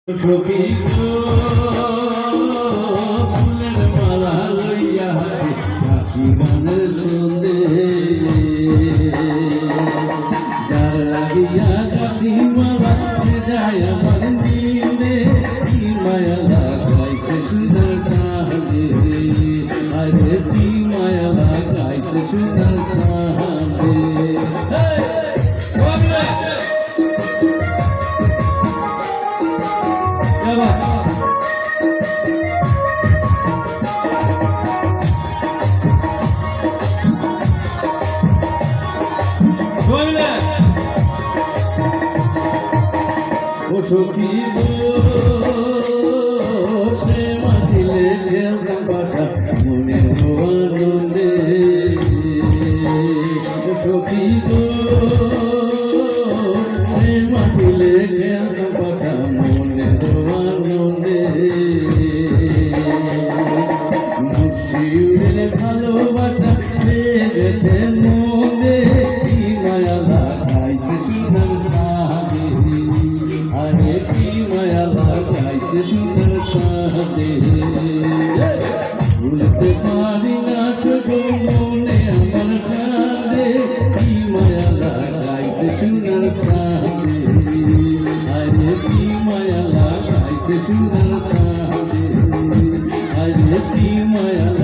সখী ফুলের মালা লইয়া সাথী গানের শুনতে যার লাগিয়া গাছি মালা যায় আমার দিনে কি মায়া লাগাইছে সুন্দর সাহায্যে আরে কি মায়া লাগাইছে সুন্দর সাহায্যে ও সখী সে মাঝিলে খেলতাম বাসা মনের আনন্দে ও সখী সে মাঝিলে খেলতাম বাসা মনের আনন্দে মুর্শিদের ভালোবাসা লেগেছে মনে কি মায়া লাগাইছে সুন্দর সাহায্যে আরে কি মায়া লাগাইছে সুন্দর সাহায্যে ভুলতে পারি না শুধু মনে আমার কাঁদে কি মায়া লাগাইছে সুন্দর সাহায্যে আরে কি মায়া লাগাইছে সুন্দর সাহায্যে আরে কি মায়া